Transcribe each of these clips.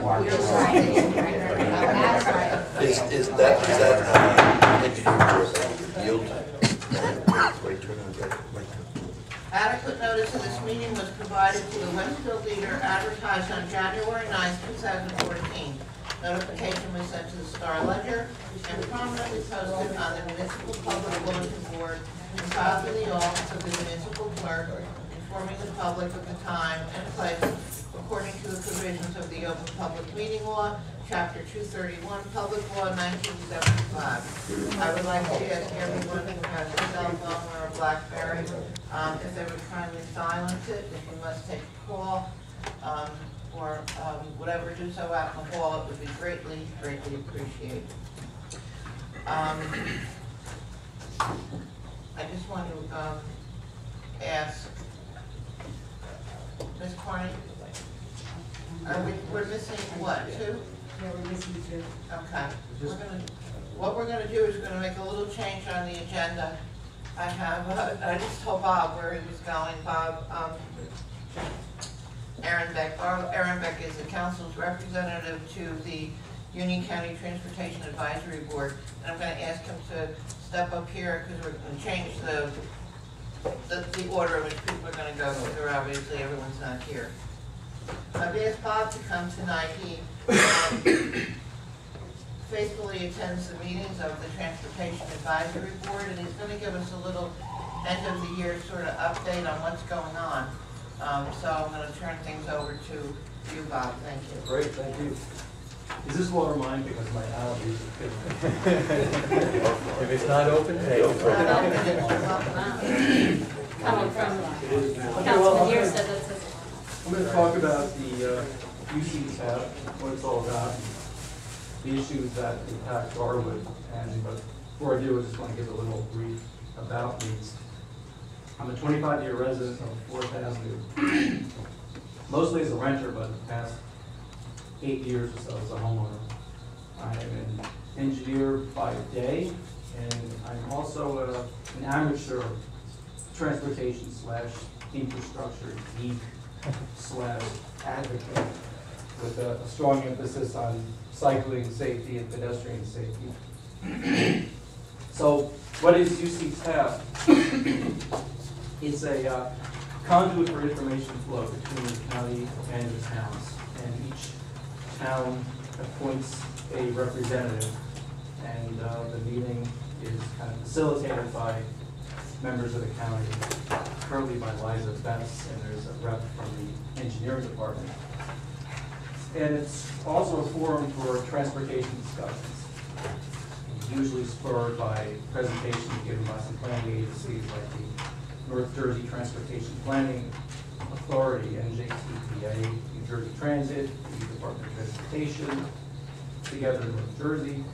Is that engineering yield? Adequate notice of this meeting was provided to the Westfield Leader, advertised on January 9th, 2014. Notification was sent to the Star Ledger and prominently posted on the Municipal Public Bulletin Board and filed in the office of the Municipal Clerk, informing the public of the time and place according to the provisions of the Open Public Meeting Law, Chapter 231, Public Law 1975. I would like to ask everyone who has a cell phone or a BlackBerry if they would kindly silence it. If you must take a call or whatever, do so out in the hall. It would be greatly, greatly appreciated. I just want to ask Ms. Carney, we're missing what, 2? Yeah, we're missing 2. Okay. What we're gonna do is we're gonna make a little change on the agenda. I just told Bob where he was going. Bob, Aaron Beck. Aaron Beck is the council's representative to the Union County Transportation Advisory Board, and I'm gonna ask him to step up here because we're gonna change the order in which people are gonna go, because obviously everyone's not here. I've asked Bob to come tonight. He faithfully attends the meetings of the Transportation Advisory Board, and he's going to give us a little end of the year sort of update on what's going on. So I'm going to turn things over to you, Bob. Thank you. Great, thank you. Is this water mine because my allergies are good? If it's not open, hey. Coming from Okay, Councilman here said that's his. I'm going to talk about the UC tab, what it's all about, the issues that impact Garwood. But before I do, I just want to give a little brief about me. I'm a 25-year resident of Fourth Avenue, mostly as a renter, but the past 8 years or so as a homeowner. I am an engineer by day, and I'm also an amateur transportation / infrastructure geek / advocate with a strong emphasis on cycling safety and pedestrian safety. So what is UC TAP? It's a conduit for information flow between the county and the towns. And each town appoints a representative, and the meeting is kind of facilitated by members of the county, currently by Liza Betts, and there's a rep from the engineering department. And it's also a forum for transportation discussions, usually spurred by presentations given by some planning agencies like the North Jersey Transportation Planning Authority, NJTPA, New Jersey Transit, the Department of Transportation, Together in North Jersey.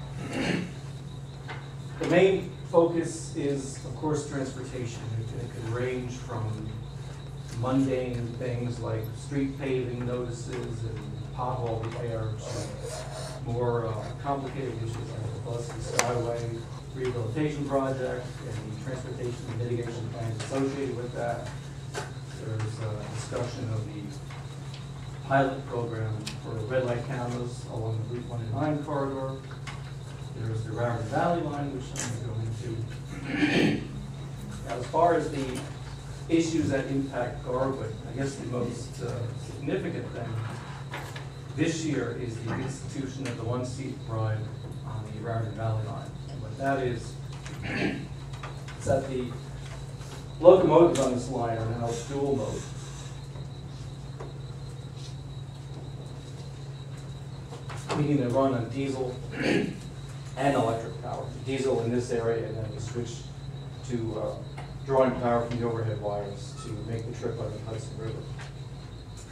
The main focus is, of course, transportation. It can range from mundane things like street paving notices and pothole repair to more complicated issues like the bus and skyway rehabilitation project and the transportation and mitigation plans associated with that. There's a discussion of the pilot program for red light cameras along the Route 1 and 9 corridor. There's the Garwood Valley line, which I'm going to go into. Now, as far as the issues that impact Garwood, I guess the most significant thing this year is the institution of the one-seat ride on the Garwood Valley line. And what that is that the locomotives on this line are now dual mode. Meaning they run on diesel and electric power. Diesel in this area, and then we switch to drawing power from the overhead wires to make the trip on the Hudson River.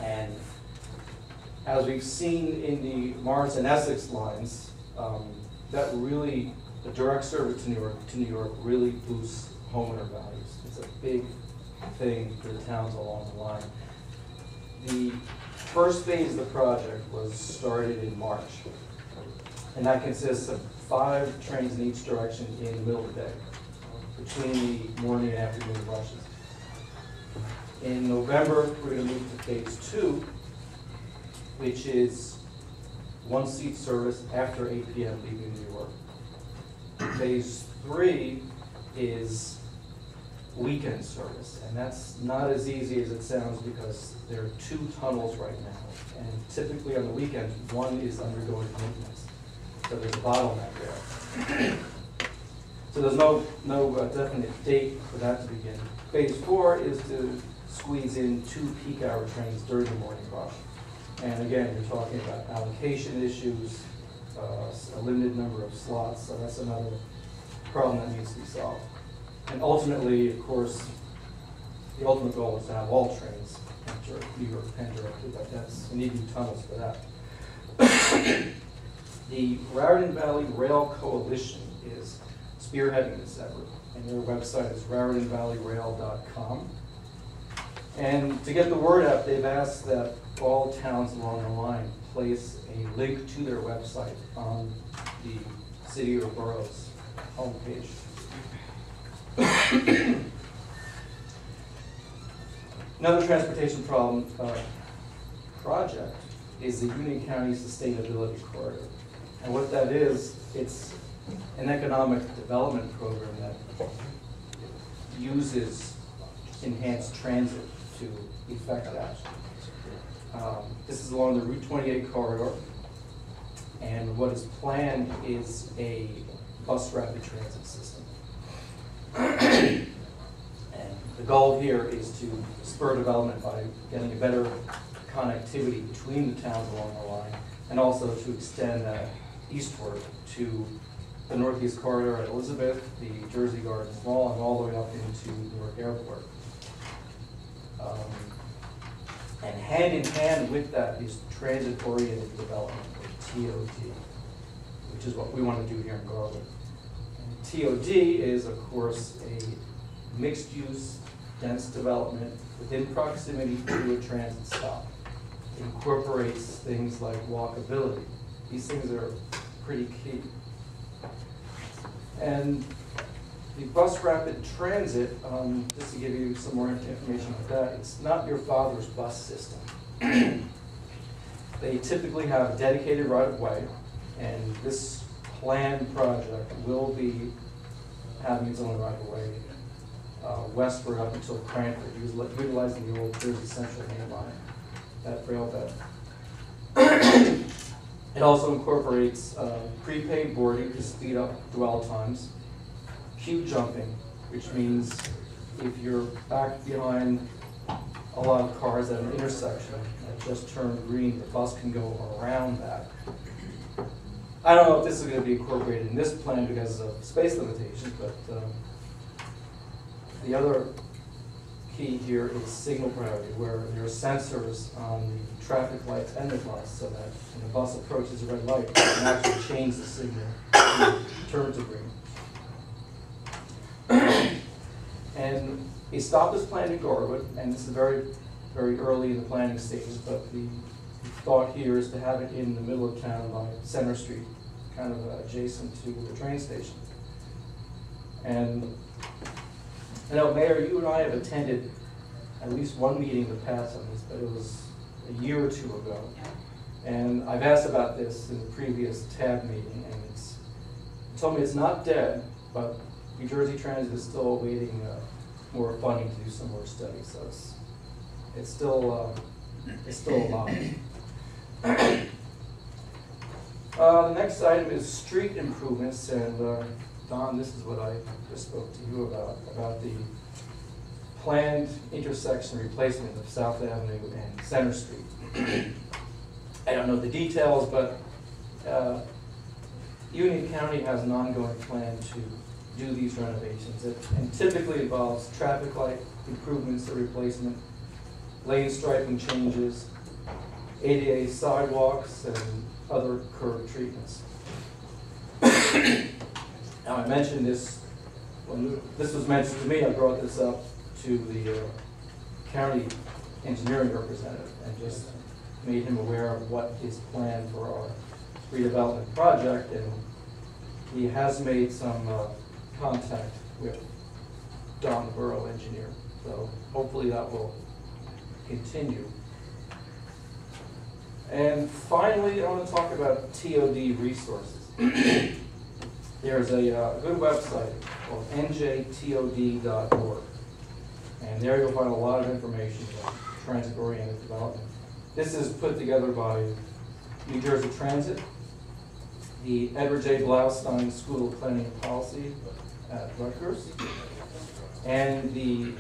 And as we've seen in the Morris and Essex lines, that really, the direct service to New York really boosts homeowner values. It's a big thing for the towns along the line. The first phase of the project was started in March, and that consists of 5 trains in each direction in the middle of the day, between the morning and afternoon rushes. In November, we're going to move to phase 2, which is one-seat service after 8 p.m. leaving New York. Phase 3 is weekend service, and that's not as easy as it sounds because there are 2 tunnels right now, and typically on the weekend, one is undergoing maintenance. So there's a bottleneck there. So there's no definite date for that to begin. Phase 4 is to squeeze in 2 peak hour trains during the morning rush. And again, you're talking about allocation issues, a limited number of slots, so that's another problem that needs to be solved. And ultimately, of course, the ultimate goal is to have all trains enter New York Penn directly, but we need new tunnels for that. The Raritan Valley Rail Coalition is spearheading this effort, and their website is raritanvalleyrail.com. And to get the word out, they've asked that all towns along the line place a link to their website on the city or borough's homepage. Another transportation project is the Union County Sustainability Corridor. And what that is, it's an economic development program that uses enhanced transit to effect that. This is along the Route 28 corridor, and what is planned is a bus rapid transit system. And the goal here is to spur development by getting a better connectivity between the towns along the line, and also to extend that eastward to the Northeast Corridor at Elizabeth, the Jersey Gardens Mall, and all the way up into Newark Airport. And hand in hand with that is transit-oriented development, or TOD, which is what we want to do here in Garwood. And TOD is, of course, a mixed-use, dense development within proximity to a transit stop. It incorporates things like walkability. These things are pretty key. And the bus rapid transit, just to give you some more information about that, it's not your father's bus system. They typically have a dedicated right-of-way, and this planned project will be having its own right-of-way westward up until Cranford, utilizing the old Jersey Central main line, that rail bed. It also incorporates prepaid boarding to speed up dwell times, queue jumping, which means if you're back behind a lot of cars at an intersection that just turned green, the bus can go around that. I don't know if this is going to be incorporated in this plan because of space limitations, but the other key here is signal priority, where there are sensors on the traffic lights and the bus, so that when the bus approaches a red light, it can actually change the signal to turn to green. And a stop is planned in Garwood, and this is very, very early in the planning stages, but the thought here is to have it in the middle of town by Center Street, kind of adjacent to the train station. And I know, Mayor, you and I have attended at least one meeting in the past on this, but it was a year or two ago. And I've asked about this in the previous TAB meeting, and it told me it's not dead, but New Jersey Transit is still awaiting more funding to do some more studies, so it's still alive. The next item is street improvements, and Don, this is what I just spoke to you about the planned intersection replacement of South Avenue and Center Street. I don't know the details, but Union County has an ongoing plan to do these renovations. And typically involves traffic light improvements or replacement, lane striping changes, ADA sidewalks, and other curb treatments. Now, I mentioned this, when this was mentioned to me, I brought this up to the county engineering representative and just made him aware of what is planned for our redevelopment project, and he has made some contact with Don, the borough engineer, so hopefully that will continue. And finally, I want to talk about TOD resources. There's a good website called njtod.org. And there you'll find a lot of information about transit-oriented development. This is put together by New Jersey Transit, the Edward J. Blaustein School of Planning and Policy at Rutgers, and the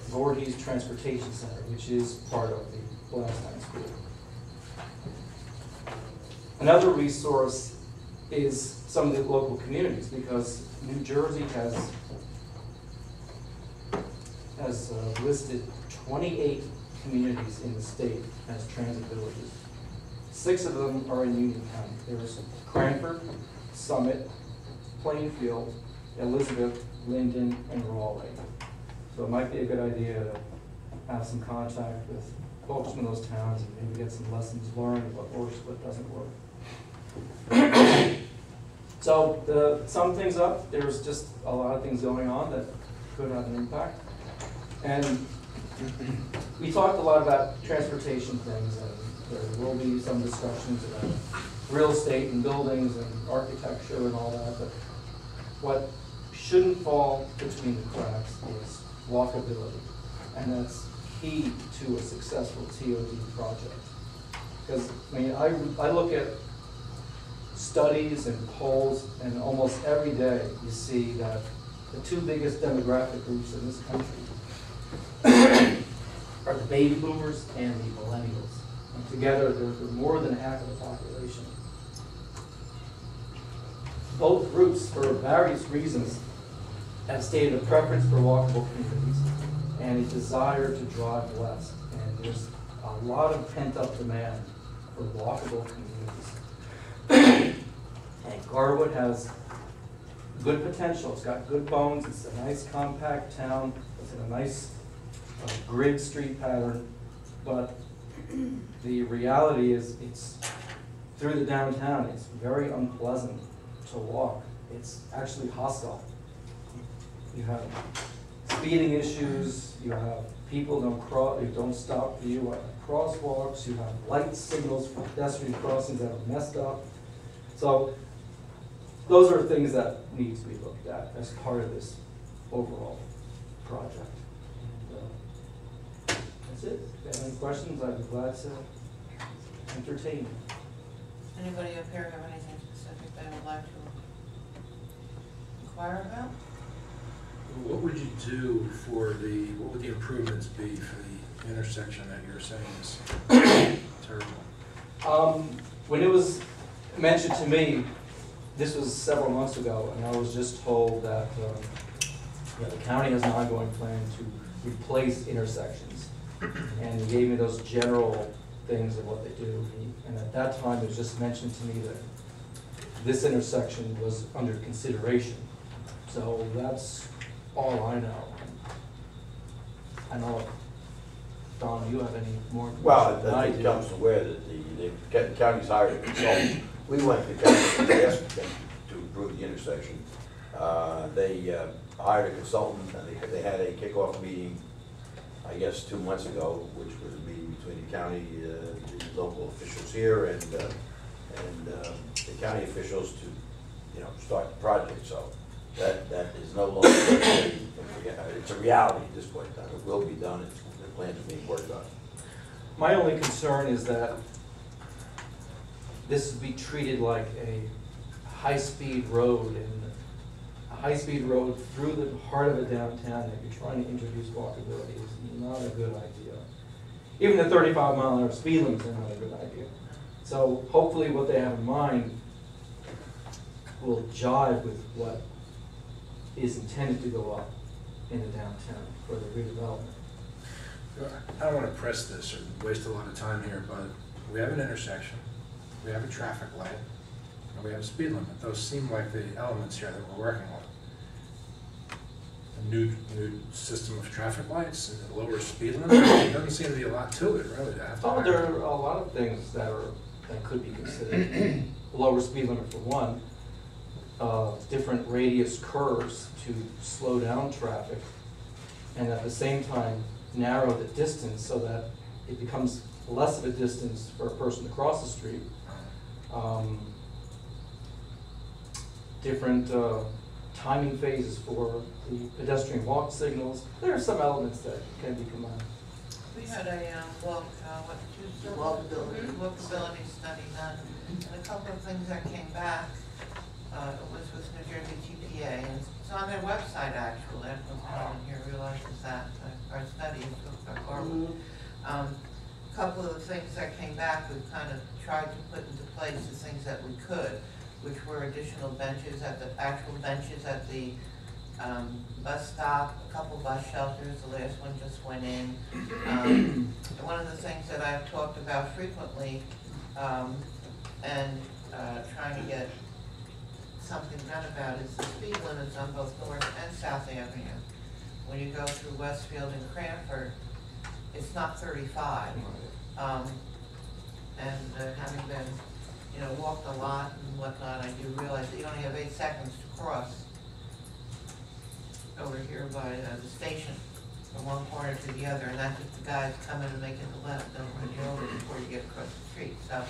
Voorhees Transportation Center, which is part of the Blaustein School. Another resource is some of the local communities, because New Jersey has listed 28 communities in the state as transit villages. 6 of them are in Union County. There's Cranford, Summit, Plainfield, Elizabeth, Linden, and Raleigh. So it might be a good idea to have some contact with folks from those towns and maybe get some lessons learned of what works, what doesn't work. So to sum things up, there's just a lot of things going on that could have an impact. And we talked a lot about transportation things, and there will be some discussions about real estate and buildings and architecture and all that, but what shouldn't fall between the cracks is walkability, and that's key to a successful TOD project. Because I mean, I look at studies and polls, and almost every day you see that the 2 biggest demographic groups in this country are the baby boomers and the millennials. And together they're more than half of the population. Both groups, for various reasons, have stated a preference for walkable communities and a desire to drive west. And there's a lot of pent-up demand for walkable communities. And Garwood has good potential. It's got good bones. It's a nice compact town. It's in a nice grid street pattern. But the reality is it's through the downtown. It's very unpleasant to walk. It's actually hostile. You have speeding issues. You have people who don't stop for you at crosswalks. You have light signals for pedestrian crossings that are messed up. So those are things that need to be looked at as part of this overall project. And, that's it. If you have any questions, I'd be glad to entertain. Anybody up here have anything specific they would like to inquire about? What would you do for what would the improvements be for the intersection that you're saying is terrible? When it was mentioned to me, this was several months ago, and I was just told that the county has an ongoing plan to replace intersections. And he gave me those general things of what they do. And at that time, it was just mentioned to me that this intersection was under consideration. So that's all I know. I know, Don, do you have any more information? Well, I think Tom's aware that the county's hired a consultant. We went to the county and asked them to improve the intersection. They hired a consultant, and they had a kickoff meeting, I guess 2 months ago, which was a meeting between the county, the local officials here, and the county officials to, start the project. So that is no longer, it's a reality at this point in time. It will be done. The plans are being worked on. My only concern is that this would be treated like a high-speed road, and a high-speed road through the heart of a downtown that you're trying to introduce walkability is not a good idea. Even the 35-mile-an-hour speed limits are not a good idea. So hopefully what they have in mind will jive with what is intended to go up in the downtown for the redevelopment. I don't want to press this or waste a lot of time here, but we have an intersection, we have a traffic light, and we have a speed limit. Those seem like the elements here that we're working on. A new system of traffic lights, and a lower speed limit. There doesn't seem to be a lot to it, really. To have to There are a lot of things that could be considered. Lower speed limit for one, different radius curves to slow down traffic, and at the same time narrow the distance so that it becomes less of a distance for a person to cross the street. Different timing phases for the pedestrian walk signals. There are some elements that can be combined. We had a walkability study done, and a couple of things that came back, was with New Jersey TPA, and it's on their website actually. I don't know if anyone here realizes that, our study of Garwood. A couple of the things that came back, we've kind of tried to put into place the things that we could, which were additional benches at the bus stop, a couple bus shelters, the last one just went in. One of the things that I've talked about frequently, and trying to get something done about is the speed limits on both North and South Avenue. When you go through Westfield and Cranford, it's not 35. Having been, walked a lot and whatnot, I do realize that you only have 8 seconds to cross over here by the station from one corner to the other, and that's if the guys come in and making the left, don't run you over before you get across the street. So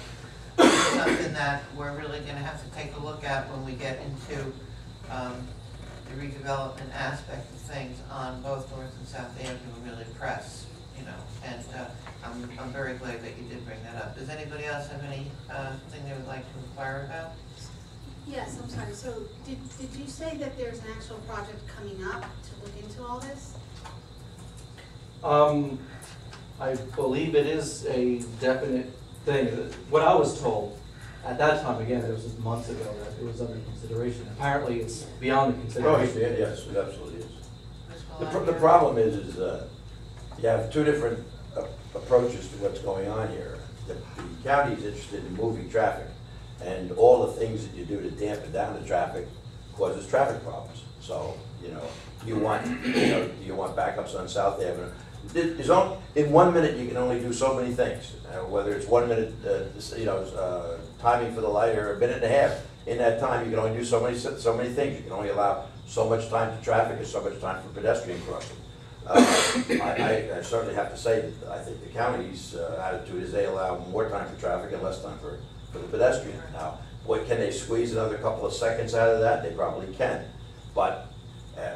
it's something that we're really gonna have to take a look at when we get into the redevelopment aspect of things on both North and South Avenue, and really press, and I'm very glad that you did bring that up. Does anybody else have any thing they would like to inquire about? Yes, I'm sorry. So did you say that there's an actual project coming up to look into all this? I believe it is a definite thing. What I was told at that time, again, it was months ago, that it was under consideration. Apparently, it's beyond the consideration. Yes, it absolutely is. The problem is you have two different approaches to what's going on here. The county is interested in moving traffic, and all the things that you do to dampen down the traffic causes traffic problems. So, you want backups on South Avenue. In 1 minute, you can only do so many things, whether it's 1 minute, timing for the light, or a minute and a half. In that time, you can only do so many things. You can only allow so much time to traffic and so much time for pedestrian crossing. I certainly have to say that I think the county's attitude is they allow more time for traffic and less time for the pedestrian. Now, can they squeeze another couple of seconds out of that? They probably can. But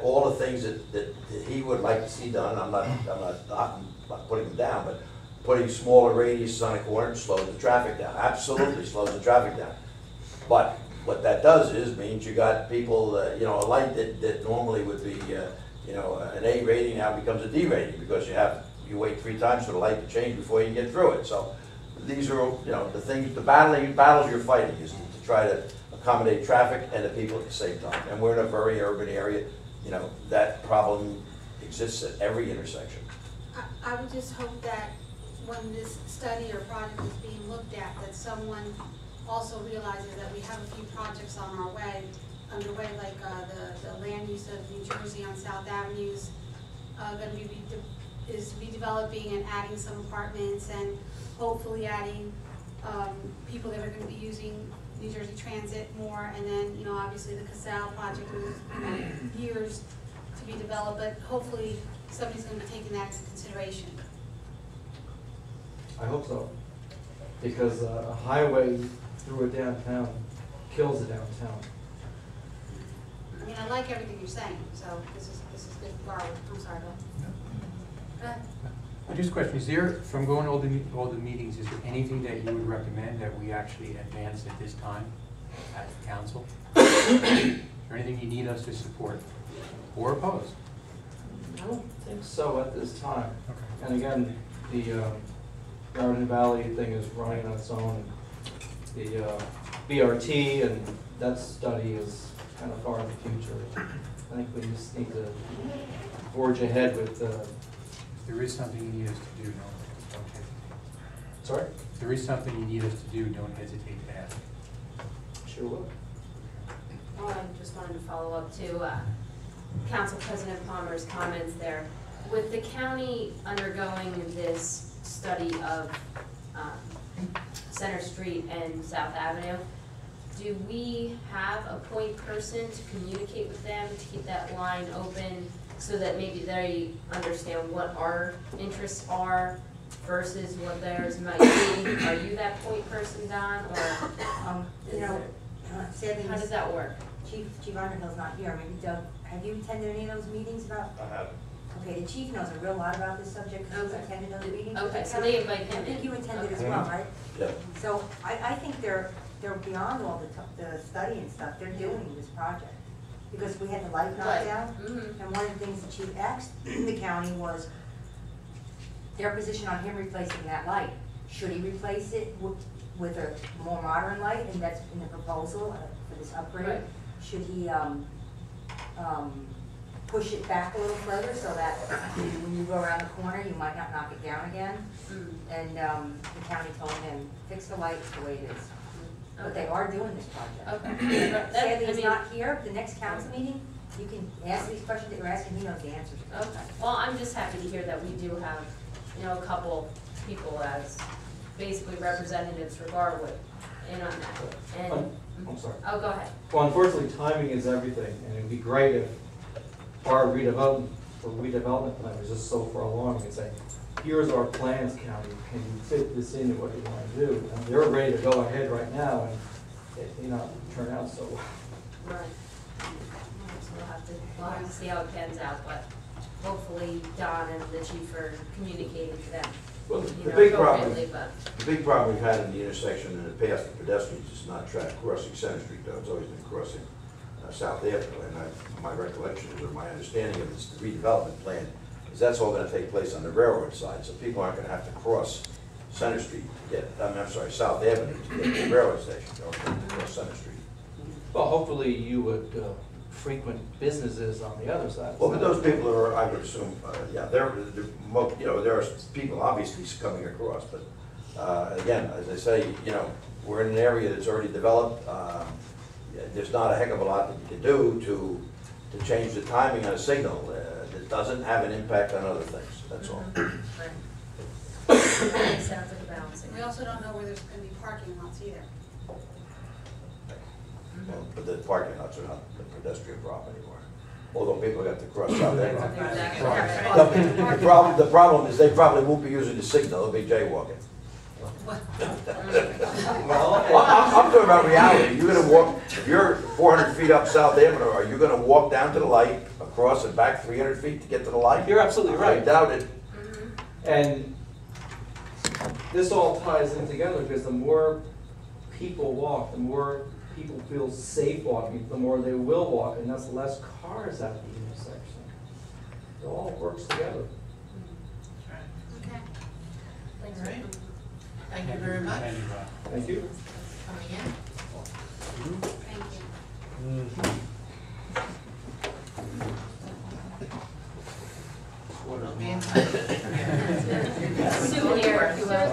all the things that he would like to see done, I'm not putting them down, but putting smaller radiuses on a corner slows the traffic down. Absolutely slows the traffic down. But what that does means you got people, a light that normally would be, an A rating now becomes a D rating, because you wait 3 times for the light to change before you can get through it. So these are, the things, the battles you're fighting is to try to accommodate traffic and the people at the same time. And we're in a very urban area. That problem exists at every intersection. I would just hope that when this study or project is being looked at, that someone also realizes that we have a few projects underway, like the land use of New Jersey on South Avenue is going to be redeveloping and adding some apartments, and hopefully adding people that are going to be using New Jersey Transit more, and then obviously the Casale project was years to be developed, but hopefully somebody's going to be taking that into consideration. I hope so, because a highway through a downtown kills a downtown. I mean, I like everything you're saying, so this is good for Garwood. I'm sorry, Bill. Go ahead. Just a question, is there, from going to all the meetings, is there anything that you would recommend that we actually advance at this time at the council? Is there anything you need us to support or oppose? I don't think so at this time. Okay. And again, the Garden Valley thing is running on its own. The BRT and that study is kind of far in the future. I think we just need to forge ahead with If there is something you need us to do, don't hesitate. sorry? If there is something you need us to do, don't hesitate to ask. Sure will. I just wanted to follow up to Council President Palmer's comments there. With the county undergoing this study of Center Street and South Avenue, do we have a point person to communicate with them to keep that line open so that maybe they understand what our interests are versus what theirs might be? Are you that point person, Don, or You know, sadly, how does that work? Chief Underhill's not here. Maybe Doug, have you attended any of those meetings about? I have. Okay, the chief knows a real lot about this subject because he's Okay. attended those meetings. with Okay, the so county. they invite I him think in. you attended as Okay. well, right? Yeah. So I think they're beyond all the study and stuff. They're doing this project. Because we had the light knocked Right. down. Mhm. And one of the things the chief asked the county was their position on him replacing that light. Should he replace it with a more modern light, and that's in the proposal for this upgrade? Right. Should he, push it back a little further so that when you go around the corner, you might not knock it down again? Mm. And, the county told him, fix the light the way it is. But they Okay. are doing this project. Okay. That- Sadly, I he's mean- not here. The next council meeting, you can ask these questions that you're asking, he knows the answers. Okay, well, I'm just happy to hear that we do have, you know, a couple people as basically representatives for Garwood in on that, and, I'm sorry. oh, go ahead. Well, unfortunately, timing is everything, and it'd be great if our redevelopment plan was just so far along and say, here's our plans, county, can you fit this into what you want to do? And they're ready to go ahead right now, and it may not turn out so well. Right. So we'll have to see how it pans out, but hopefully Don and the chief are communicating to them. Well, you the know, big problem, appropriately, but, the big problem we've had in the intersection in the past for pedestrians is not crossing Center Street, though. It's always been crossing South Avenue. And my recollection is, or my understanding of this redevelopment plan, is that's all gonna take place on the railroad side. So people aren't gonna have to cross Center Street to get, I'm sorry, South Avenue to get to the railroad station. They'll have to cross Center Street. Well, hopefully you would frequent businesses on the other side. Well, but those people are, I would assume, yeah, you know, there are people obviously coming across, but, again, as I say, you know, we're in an area that's already developed. There's not a heck of a lot that you can do to change the timing on a signal. It doesn't have an impact on other things, that's all. sounds like a balancing. We also don't know where there's gonna be parking lots either. Well, but the parking lots are not the pedestrian problem anymore, although people have to cross South Avenue. Exactly. The problem is they probably won't be using the signal, they'll be jaywalking. Well, I'm talking about reality. You're gonna walk, if you're 400 feet up South Avenue, are you gonna walk down to the light, across and back 300 feet to get to the light? you're absolutely I right. doubt it. And this all ties in together because the more people walk, the more people feel safe walking, the more they will walk, and that's less cars at the intersection. It all works together. Okay. Thanks. All right. Thank you very much Thank you. for coming in. Thank you. We'll be in touch. Sue here, if you will.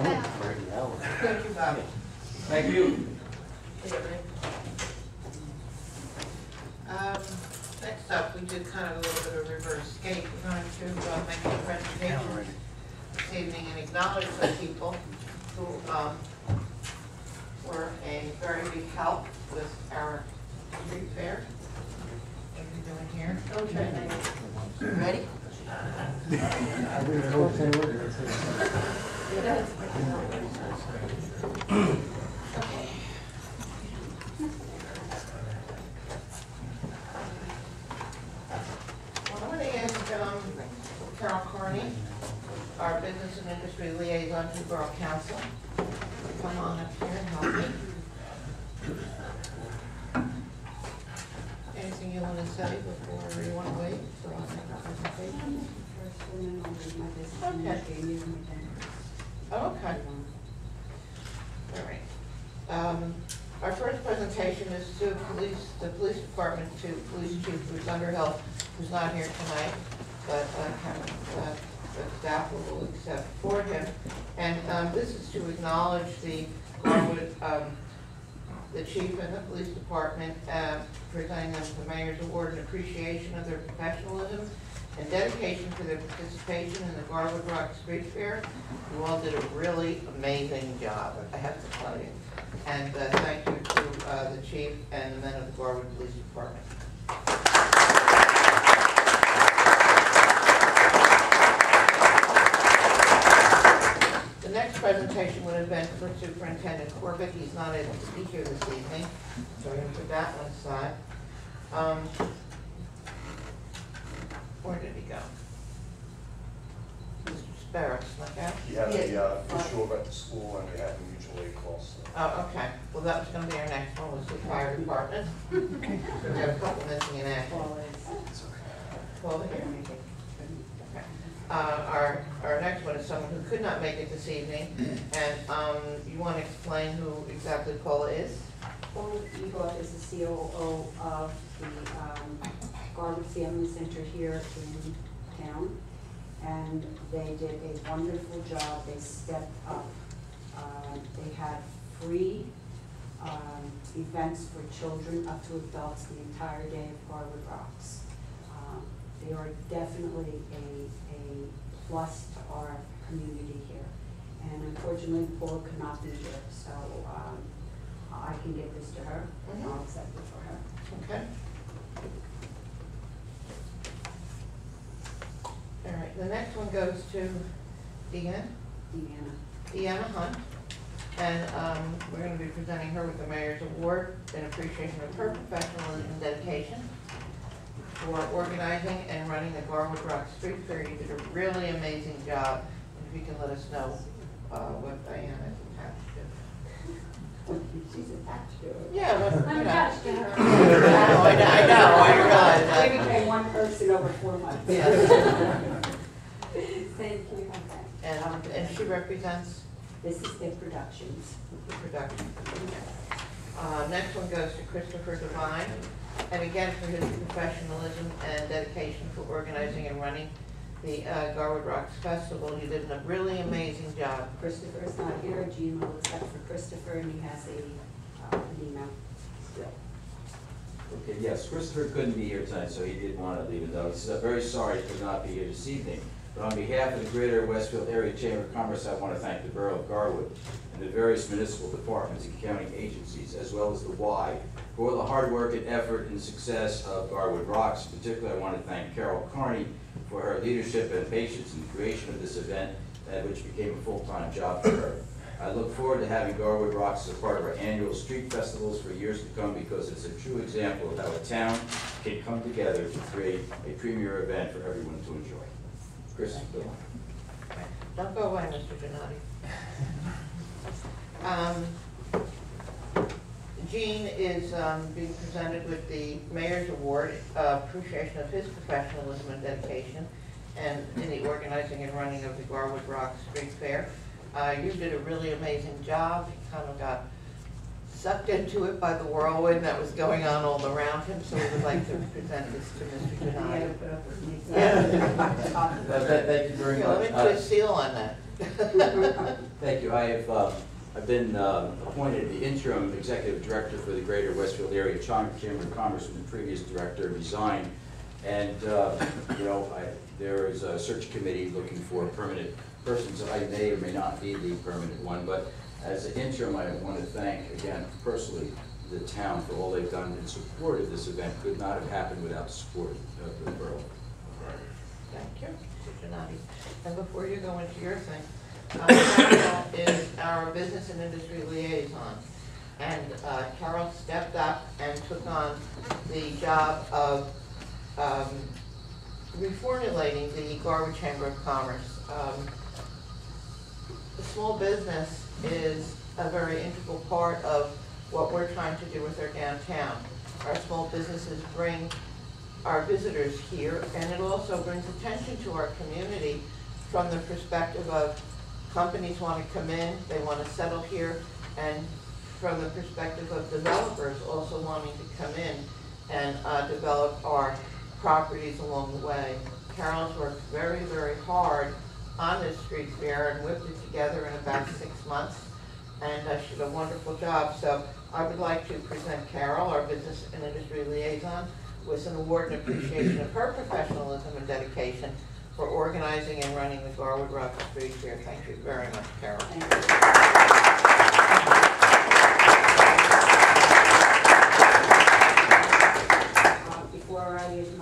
Thank you, Bobby. Thank you. Next up, we did kind of a little bit of reverse skate. We're going to make a presentation this evening and acknowledge some people who were a very big help with our street fair. What are we doing here? Okay. Ready? Okay. Well, I'm going to ask Carol Carney, our Business and Industry Liaison to Borough Council, to come on up here and help me. Anything you want to say before you want to wait? So I'll make a presentation. Okay. All right. Our first presentation is to the police department, to Police Chief Bruce Underhill, who's not here tonight, but the staff will accept for him. And this is to acknowledge the Garwood, the chief and the police department, presenting them the Mayor's Award in appreciation of their professionalism and dedication for their participation in the Garwood Rock Street Fair. You all did a really amazing job, I have to tell you. And thank you to the chief and the men of the Garwood Police Department. presentation would have been for Superintendent Corbett. He's not able to be here this evening, so we're going to put that one aside. Where did he go? Mr. Sparrow snuck out? He had a issue at the school and they had mutual aid calls. So. Oh, okay. Well, that was going to be our next one, was the fire department. We have a couple missing in action. It's okay. Paul here? Okay. Our next one is someone who could not make it this evening, and you want to explain who exactly Paula is? Paula is the COO of the Garwood Family Center here in town, and they did a wonderful job. They stepped up. They had free events for children up to adults the entire day of Garwood Rocks. They are definitely a plus to our community here. And unfortunately, Paula could not be here, so I can give this to her, and I'll accept it for her. Okay. All right, the next one goes to Deanna Hunt. And we're going to be presenting her with the Mayor's Award in appreciation of her professionalism and dedication for organizing and running the Garwood Rock Street Fair. You did a really amazing job. And if you can let us know what Diana is attached to. She's attached to it. Yeah, but, I'm attached to her. I know, I realize that. We became one person over 4 months. Yes. Thank you. And she represents This is their productions. the production. Next one goes to Christopher Devine, and again for his professionalism and dedication for organizing and running the Garwood Rocks Festival. You did a really amazing job. Christopher is not here. Gene will accept for Christopher, and he has an email still. Okay, yes, Christopher couldn't be here tonight, so he did want to leave a note. He said, very sorry he could not be here this evening. But on behalf of the Greater Westfield Area Chamber of Commerce, I want to thank the Borough of Garwood and the various municipal departments and county agencies, as well as the Y, for all the hard work and effort and success of Garwood Rocks. In particular, I want to thank Carol Carney for her leadership and patience in the creation of this event, which became a full-time job for her. I look forward to having Garwood Rocks as a part of our annual street festivals for years to come, because it's a true example of how a town can come together to create a premier event for everyone to enjoy. Chris, go on. Don't go away, Mr. Gennady. Gene is being presented with the Mayor's Award, appreciation of his professionalism and dedication, and in the organizing and running of the Garwood Rock Street Fair. You did a really amazing job. He kind of got sucked into it by the whirlwind that was going on all around him, so we would like to present this to Mr. Gennady. Thank you very much. Let me put a seal on that. Thank you. I've been appointed the interim executive director for the Greater Westfield Area Chamber of Commerce when the previous director resigned. And, there is a search committee looking for permanent persons. I may or may not be the permanent one, but as an interim, I want to thank, again, personally, the town for all they've done in support of this event. Could not have happened without the support of the borough. Thank you, Mr. Gennady. And before you go into your thing, Carol is our business and industry liaison. And Carol stepped up and took on the job of reformulating the Garwood Chamber of Commerce. The small business is a very integral part of what we're trying to do with our downtown. Our small businesses bring our visitors here, and it also brings attention to our community from the perspective of companies want to come in, they want to settle here, and from the perspective of developers also wanting to come in and develop our properties along the way. Carol's worked very, very hard on this street fair and whipped it together in about 6 months, and she did a wonderful job. So I would like to present Carol, our business and industry liaison, with an award and appreciation of her professionalism and dedication for organizing and running the Garwood Rock Street Fair. Thank you very much, Carol. Before I give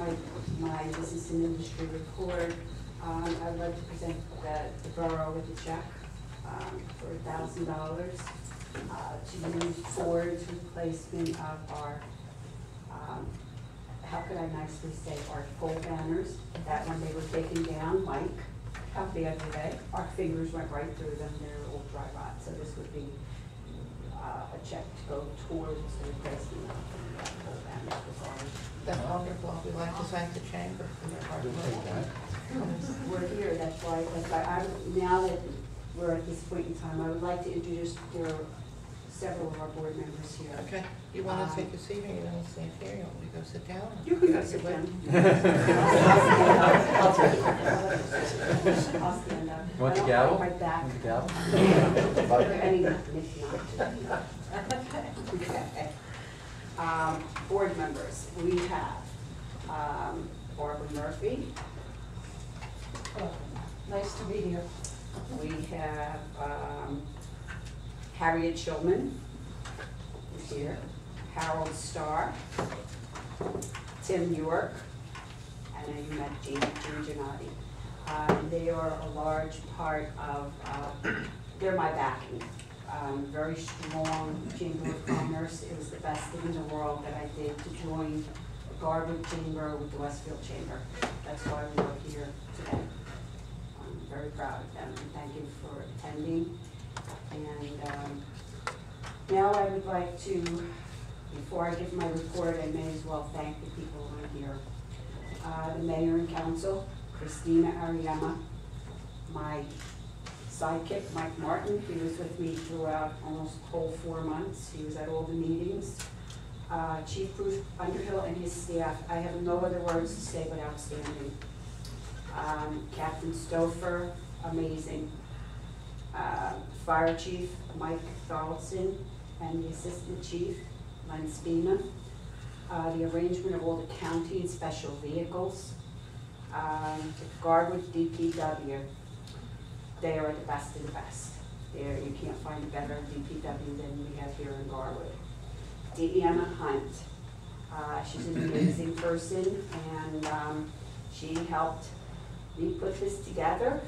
my business and industry report, I'd like to present the borough with a check for $1,000 to use towards replacement of our, how could I nicely say, our pole banners, that when they were taken down, Mike, how bad were they? Our fingers went right through them, they're all dry rot, so this would be a check to go towards the replacement of the pole banners for ours. That's wonderful. We'd like to thank the chamber for their hard work. We're here, that's why, now that we're at this point in time, I would like to introduce, there are several of our board members here. Okay, you want to take a seat or you want to stand here? You want me to go sit down? You can go gotta sit wait. down. I'll stand up. You want the I don't gavel? like my back. Want the gavel? Or any recognition on it. Okay. Board members, we have Barbara Murphy. Nice to be here. We have Harriet Shulman, who's here, Harold Starr, Tim York, and then you met Jean Giannotti. They are a large part of, they're my backing. Very strong Chamber of Commerce. It was the best thing in the world that I did to join the Garwood Chamber with the Westfield Chamber. That's why we are here today. I'm very proud of them and thank you for attending. And now I would like to, before I give my report, I may as well thank the people who are here. The Mayor and Council, Christina Ariema, my sidekick, Mike Martin, he was with me throughout almost the whole 4 months. He was at all the meetings. Chief Bruce Underhill and his staff, I have no other words to say but outstanding. Captain Stouffer, amazing. Fire Chief Mike Donaldson and the Assistant Chief, Len Spina. The arrangement of all the county and special vehicles. Garwood DPW, they are the best of the best. You can't find a better DPW than we have here in Garwood. Deanna Hunt, she's an amazing person, and she helped me put this together,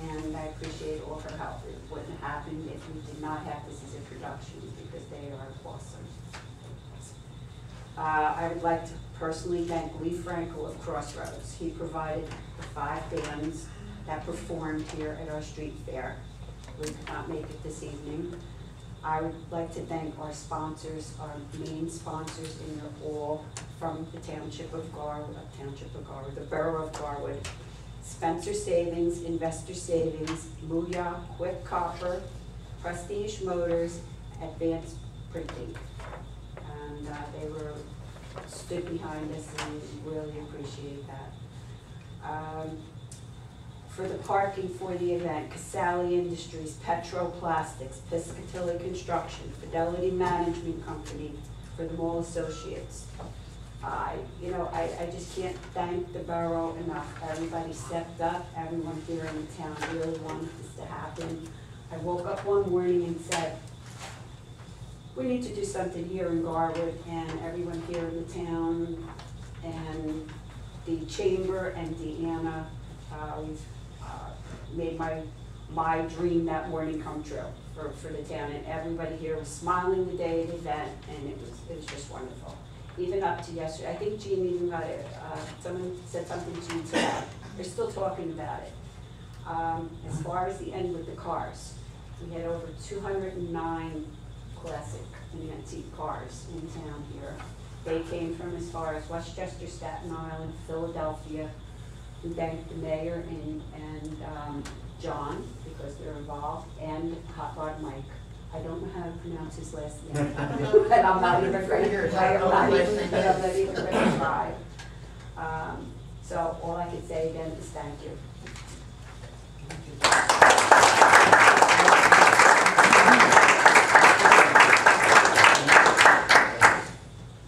and I appreciate all her help. It wouldn't have happened if we did not have this as a production, because they are awesome. I would like to personally thank Lee Frankel of Crossroads. He provided the 5 bands that performed here at our street fair. We could not make it this evening. I would like to thank our sponsors, our main sponsors, and they're all from the Township of Garwood, the Borough of Garwood. Spencer Savings, Investor Savings, Mooyah, Quick Copper, Prestige Motors, Advanced Printing. And they were stood behind us, and we really appreciate that. For the parking for the event, Casali Industries, Petro Plastics, Piscatilla Construction, Fidelity Management Company, for the Mall Associates. I just can't thank the borough enough. Everybody stepped up, everyone here in the town really wanted this to happen. I woke up one morning and said, we need to do something here in Garwood, and everyone here in the town, and the chamber and Deanna, we've made my dream that morning come true for the town, and everybody here was smiling the day of the event, and it was just wonderful. Even up to yesterday, I think Jean even got it, someone said something to you today. They're still talking about it. As far as the end with the cars, we had over 209 classic and antique cars in town here. They came from as far as Westchester, Staten Island, Philadelphia. We thank the mayor and John, because they're involved, and Hot Rod Mike. I don't know how to pronounce his last name, and I'm not even going to try. So all I can say again is thank you.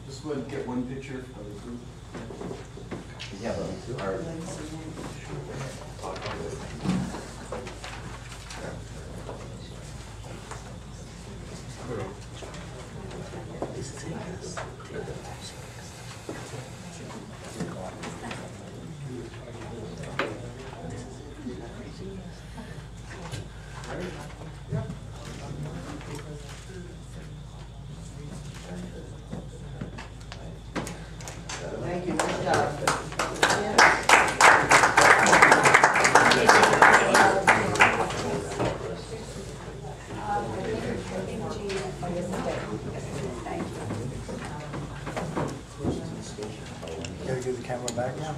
Just go ahead and get one picture of the group. Yeah, but our Gotta give the camera back now?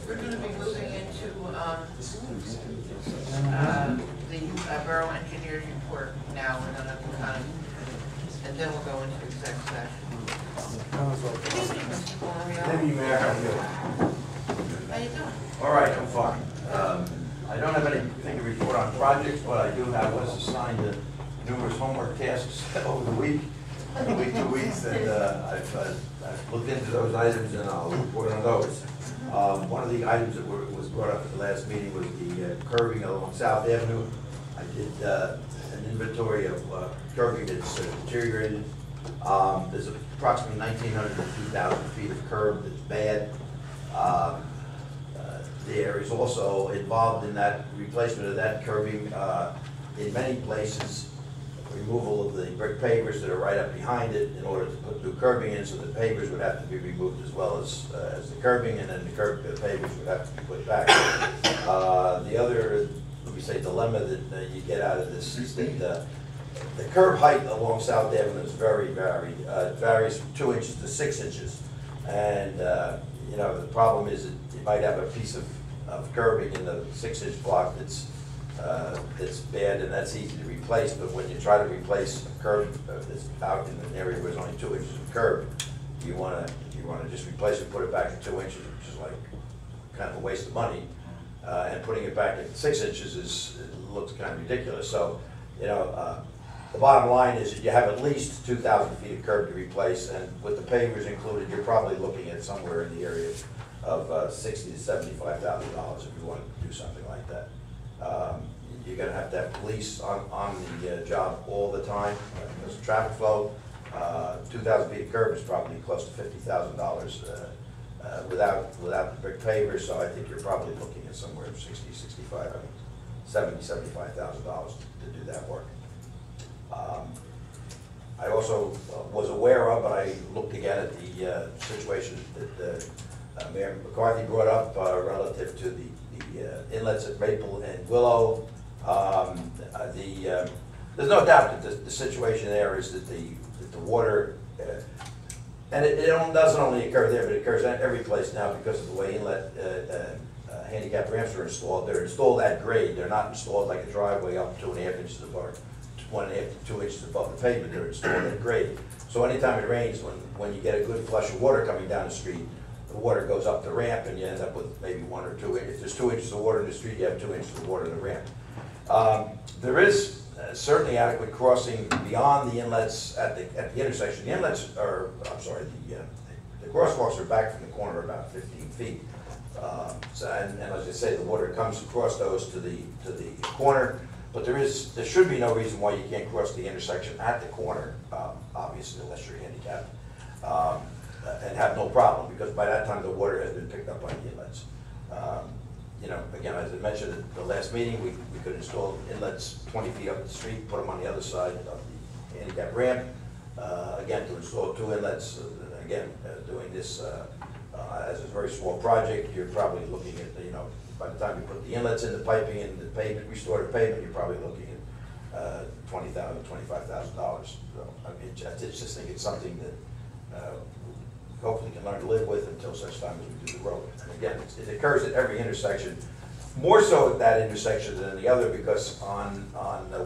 We're gonna be moving into, the Borough Engineers Report now. We're gonna kind of, and then we'll go into exec session. Mr. Borough. Thank you, Mayor. How are you? How you doing? All right, I'm fine. I don't have anything to report on projects, but I do have, was assigned numerous homework tasks over the week, 2 weeks, and I've looked into those items and I'll report on those. One of the items that was brought up at the last meeting was the curbing along South Avenue. I did an inventory of curbing that's deteriorated. There's approximately 1,900 to 2,000 feet of curb that's bad. There is also involved in that replacement of that curbing, in many places, removal of the brick pavers that are right up behind it in order to put new curbing in, so the pavers would have to be removed as well as the curbing, and then the pavers would have to be put back. The other, let me say, dilemma that you get out of this is that the curb height along South Avenue is very varied. It varies from 2 inches to 6 inches. And, you know, the problem is that you might have a piece of curbing in the 6-inch block that's bad, and that's easy to replace. But when you try to replace a curb that's out in an area where there's only 2 inches of curb, you want to just replace it and put it back at 2 inches, which is like kind of a waste of money. And putting it back at 6 inches looks kind of ridiculous. So, you know, the bottom line is that you have at least 2,000 feet of curb to replace, and with the pavers included, you're probably looking at somewhere in the area of $60,000 to $75,000 if you want to do something like that. You're going to have police on the job all the time. There's traffic flow. 2,000 feet of curb is probably close to $50,000 without the brick pavers. So I think you're probably looking at somewhere of $70,000 to $75,000 to do that work. I also was aware of, but I looked again at the situation that Mayor McCarthy brought up relative to the inlets at Maple and Willow. There's no doubt that the situation there is that the water, and it doesn't only occur there, but it occurs at every place now because of the way inlet handicap ramps are installed. They're installed at grade. They're not installed like a driveway up 2.5 inches above, 1.5 to 2 inches above the pavement. They're installed at grade. So anytime it rains, when you get a good flush of water coming down the street, the water goes up the ramp and you end up with maybe 1 or 2 inches. If there's 2 inches of water in the street, you have 2 inches of water in the ramp. There is certainly adequate crossing beyond the inlets at the intersection. The inlets are, I'm sorry, the crosswalks are back from the corner about 15 feet. And as I say, the water comes across those to the corner, but there should be no reason why you can't cross the intersection at the corner, obviously, unless you're handicapped, and have no problem, because by that time the water has been picked up by the inlets. You know, again, as I mentioned at the last meeting, we could install inlets 20 feet up the street, put them on the other side of the handicap ramp. Again, to install 2 inlets, again, doing this as a very small project, you're probably looking at, you know, by the time you put the inlets in the piping and the pavement, restore the pavement, you're probably looking at $20,000, $25,000. So I mean, I just think it's something that hopefully can learn to live with until such time as we do the road. And again, it occurs at every intersection, more so at that intersection than the other, because on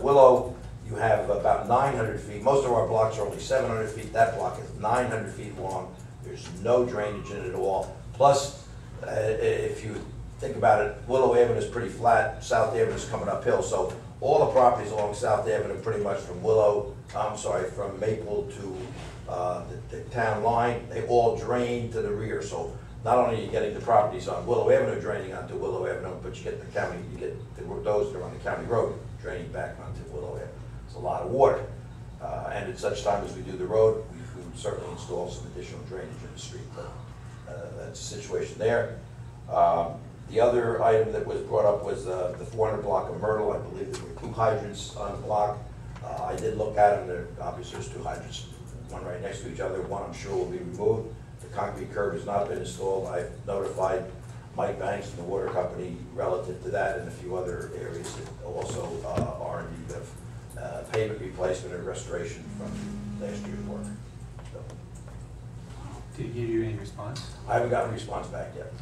Willow, you have about 900 feet. Most of our blocks are only 700 feet. That block is 900 feet long. There's no drainage in it at all. Plus, if you think about it, Willow Avenue is pretty flat. South Avenue is coming uphill. So all the properties along South Avenue, pretty much from from Maple to the town line, they all drain to the rear. So not only are you getting the properties on Willow Avenue draining onto Willow Avenue, but you get those that are on the county road draining back onto Willow Avenue. It's a lot of water. And at such time as we do the road, we would certainly install some additional drainage in the street. But that's the situation there. The other item that was brought up was the 400 block of Myrtle. I believe there were 2 hydrants on the block. I did look at them. There, obviously, there's 2 hydrants, one right next to each other. One, I'm sure, will be removed. The concrete curb has not been installed. I've notified Mike Banks and the water company relative to that, and a few other areas that also are in need of pavement replacement and restoration from last year's work. So, Did he give you any response? I haven't gotten a response back yet.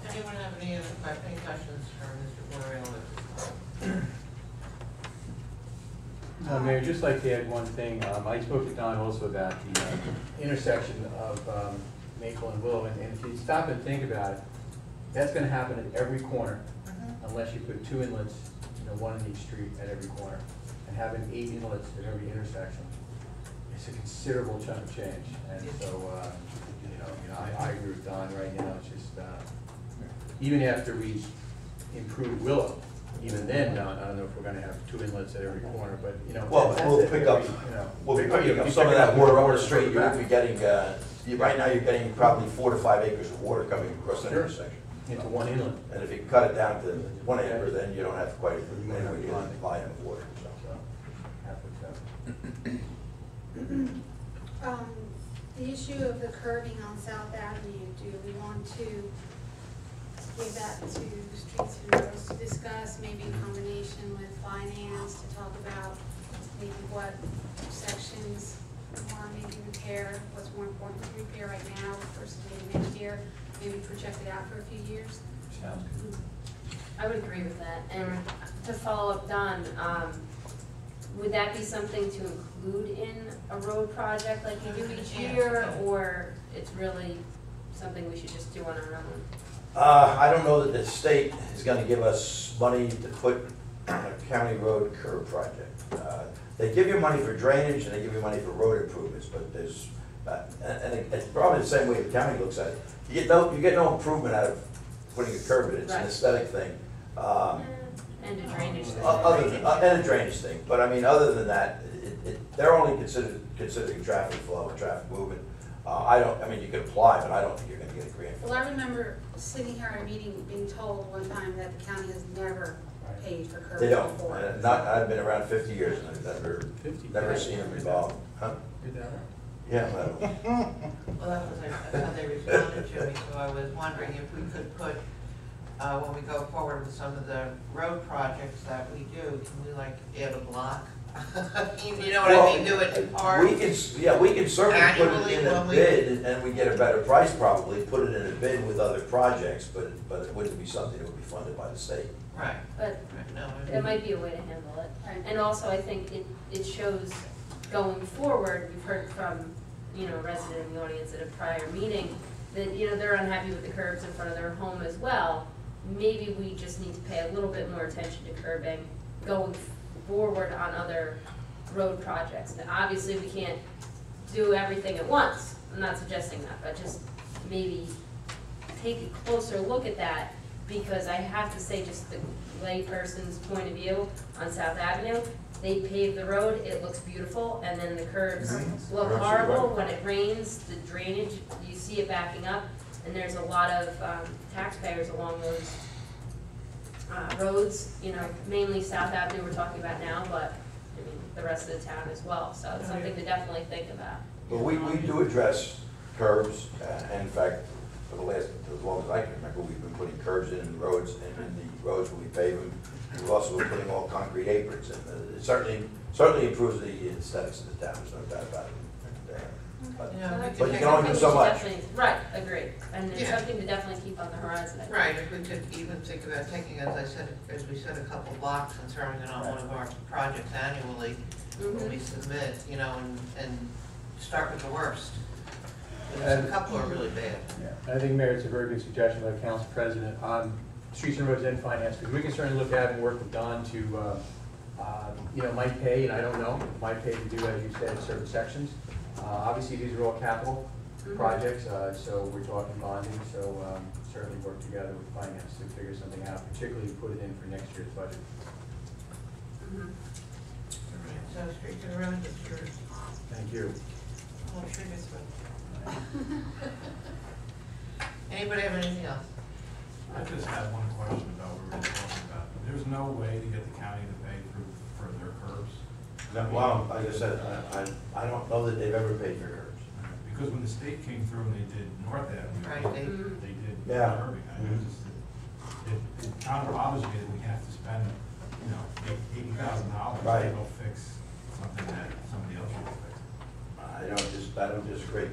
Anyone have any questions for Mr. Borough? Mayor, just like to add one thing. I spoke to Don also about the intersection of Maple and Willow, and if you stop and think about it, that's going to happen at every corner, unless you put 2 inlets, one in each street at every corner, and having 8 inlets at every intersection. It's a considerable chunk of change, and so I agree with Don right now. It's just even after we improve Willow, even then, Don, I don't know if we're going to have 2 inlets at every corner, but Well, that's we'll at pick up, every, we'll be picking up some of that water on the street. You'll be getting, right now you're getting probably 4 to 5 acres of water coming across that Sure. intersection. into 1 inlet. And if you cut it down to 1 acre, then you don't have quite anywhere near the volume of water. So. The issue of the curbing on South Avenue, do we want to give that to Streets and Roads to discuss, maybe in combination with finance, to talk about maybe what sections we want to maybe repair, what's more important to repair right now versus maybe next year, maybe project it out for a few years? Sounds good. I would agree with that. And to follow up, Don, would that be something to include in a road project like we do each year, or it's really something we should just do on our own? I don't know that the state is going to give us money to put a county road curb project. They give you money for drainage and they give you money for road improvements, but there's, and it's probably the same way the county looks at it. You get no improvement out of putting a curb in. It's an aesthetic thing. And a drainage thing. And a drainage thing, but I mean, other than that, they're only considering traffic flow and traffic movement. I mean, you can apply, but I don't think you're gonna get a grant. Well, I remember sitting here at a meeting being told one time that the county has never paid for curbs They don't. before. I've been around 50 years and I've never seen them involved. Huh? Yeah, well. Well, that's how they responded to me, so I was wondering if we could put, when we go forward with some of the road projects that we do, can we like add a block? You know what I mean, do it in parts? We can certainly put Annually, it in a when we- bid and we get a better price probably, put it in a bid with other projects, but it wouldn't be something that would be funded by the state. Right. But No, that might be a way to handle it. And also, I think it shows going forward, we've heard from, a resident in the audience at a prior meeting, that, they're unhappy with the curbs in front of their home as well. Maybe we just need to pay a little bit more attention to curbing going forward on other road projects. Now, obviously, we can't do everything at once. I'm not suggesting that, but just maybe take a closer look at that, because I have to say, just the layperson's point of view on South Avenue, they pave the road, it looks beautiful, and then the curbs look horrible. When it rains, the drainage, you see it backing up, and there's a lot of taxpayers along those roads, mainly South Avenue we're talking about now, but I mean, the rest of the town as well, so it's something to definitely think about. But we do address curbs, and in fact, for as long as I can remember, we've been putting curbs in the roads, and in the roads when we pave them. We've also been putting all concrete aprons, and it certainly improves the aesthetics of the town, there's no doubt about it. But Yeah, but you can only do so much. Right, agreed, and it's Yeah. something to definitely keep on the horizon. I think. Right, if we could even think about taking, as we said, a couple blocks and throwing it on one of our projects annually, when we submit, and start with the worst. Because a couple are really bad. Yeah, I think, Mayor, it's a very good suggestion by the council president on streets and roads and finance, because we can certainly look at and work with Don to, might pay, and I don't know, might pay to do, as you said, certain sections. Obviously, these are all capital projects, so we're talking bonding, so certainly work together with finance to figure something out, particularly put it in for next year's budget. All right, so streets and roads, it's yours. Thank you. I'll trigger this one. Anybody have anything else? I just have one question about what we were talking about. There's no way to get the county to pay for their curbs? Well, like I said, I don't know that they've ever paid for curbs. Because when the state came through and they did North Avenue, Right, they did Yeah. curbing. It kind of bothers me that we have to spend, you know, $80,000 Right. to go fix something that somebody else should fix. I don't disagree.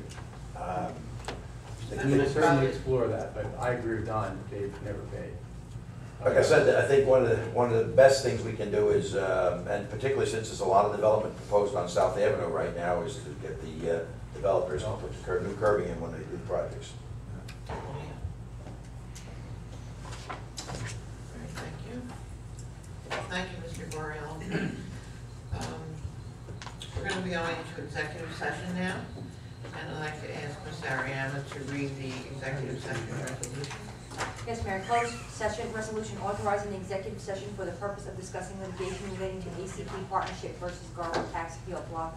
We will certainly explore that, but I agree with Don, they've never paid. Like I said, I think one of the best things we can do is, and particularly since there's a lot of development proposed on South Avenue right now, is to get the developers to put the new curbing in when they do projects. Thank you. Thank you, Mr. Borough. We're going to be going into executive session now, and I'd like to ask Ms. Ariana to read the executive session resolution. Yes, Mayor, closed session resolution authorizing the executive session for the purpose of discussing litigation relating to ACP Partnership versus Garwood Tax Appeal Block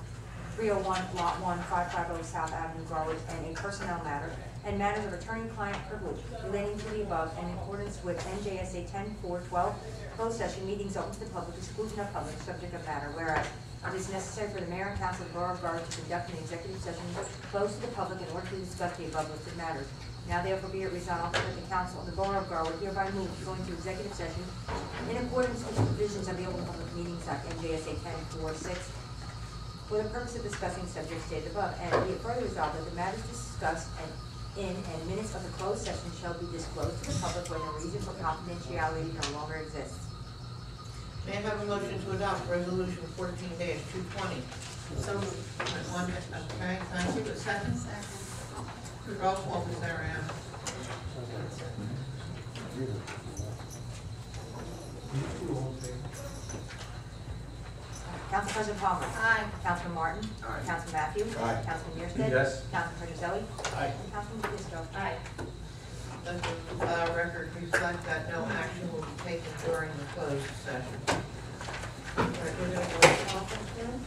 301, Lot 1, 550 South Avenue, Garwood, and a personnel matter, and matters of attorney-client privilege relating to the above, and in accordance with NJSA 10-412, closed session meetings open to the public, exclusion of public, subject of matter, whereas it is necessary for the mayor and council of the Borough of Garwood to conduct an executive session close to the public in order to discuss the above listed matters. Now therefore be it resolved that the council of the Borough of Garwood hereby moves to go into executive session in accordance with the provisions of the Open Public Meetings Act, NJSA 10-406, for the purpose of discussing subjects stated above, and be it further resolved that the matters discussed in and minutes of the closed session shall be disclosed to the public when the reason for confidentiality no longer exists. May I have a motion to adopt resolution 14-220? So moved. Okay, thank you. A second? Second. Roll call, Ms. Ariana. Council President Palmer. Aye. Councilman Martin. Aye. Councilman Matthews. Aye. Councilman Mearstead. Yes. Councilman Petroselli. Aye. And Councilman Fisco. Aye. Let the record reflect that no action will be taken during the closed session. All right, we're going to go to conference now.